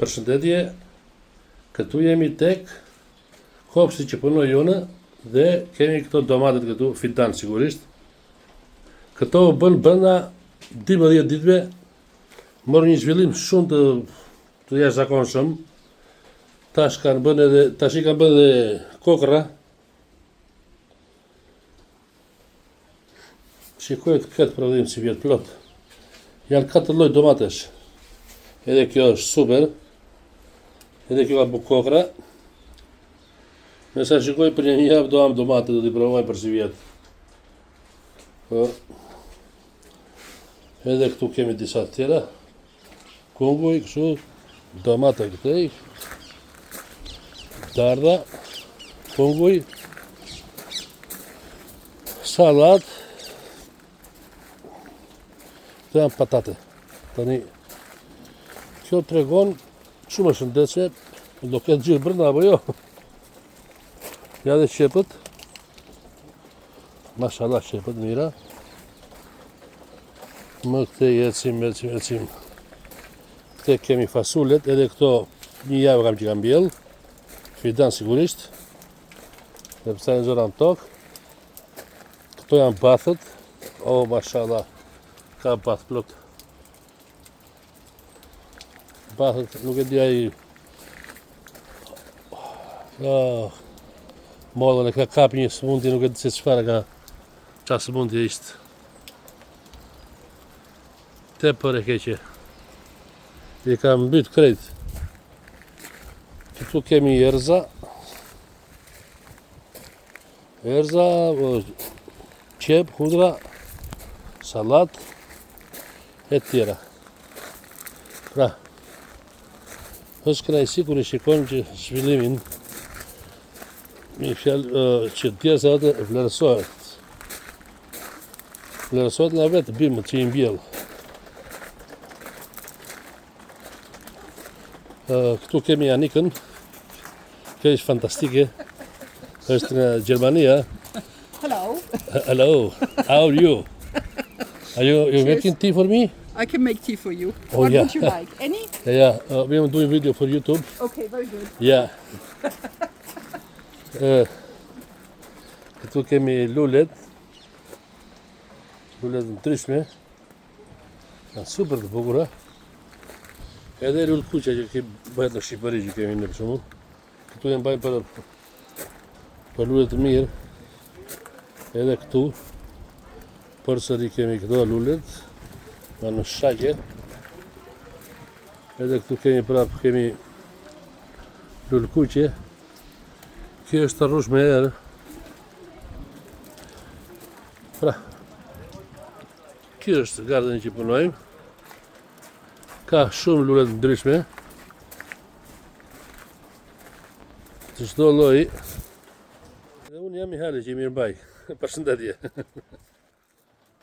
Përshëndetje, këtu jemi tek kopshti që punoj unë dhe kemi këto domatet këtu, fidan sigurisht. Këto u bën brenda 12 ditëve, morë një zhvillim shumë të jashtëzakonshëm. Tash i kanë bën edhe kokra. Shikojt këtë prodhim si vjet plot. Janë 4 lloj domatesh. Edhe kjo është super. Edhe kjo ka bu kokra. Nësa shikoj për një javë do am domate, do t'i provoj për si vjet. Po. Edhe këtu kemi disa të tjera. Kunguj, kështu, domate këtej. Dardha, kunguj, salat. Këto janë patate. Tani, kjo tregon shumë e shëndetshme, do ketë gjithë brenda apo jo. Ja dhe qepët. Mashallah qepët mira. Më këte ecim. Këte kemi fasulet, edhe këto një javë kam që kam bjell. Fidan sigurisht. Dhe përsa në zora në tokë. Këto janë bathët. O, mashallah. Ka bath plot. Bathët, nuk e di ai. Mollën e ka kap një smundi, nuk e di se çfarë ka. Qa smundi ishte. Tepër e keqe. I ka mbyt krejt. Këtu kemi erza. Qep, hudra, salat, e tjera. Pra, është kënaqësi kur i shikojmë që zhvillimin, me fjalë që djersa atë vlerësohet. Vlerësohet nga vetë bimët që i mbjell. Këtu kemi Anikën, kjo është fantastike, është nga Gjermania. Hello. Hello, how are you? Are you making tea for me? I can make tea for you. Oh, what yeah. would you like? Any? Yeah, we are doing video for YouTube. Okay, very good. Yeah. Këtu kemi lulet. Lulet në ndryshme. Janë super të bukura. Edhe lulkuqa që bëhet në Shqipëri që kemi në për shumë. Këtu janë bajnë për lulet të mirë. Edhe këtu. Përsëri kemi këto lulet. Në shaqe. Edhe këtu kemi prapë kemi lulkuqe. Kjo është të rrush me erë. Pra, kjo është gardeni që punojmë. Ka shumë lulet ndryshme. Të çdo lloji. Dhe unë jam i hali që i mirë baj. Përshëndetje.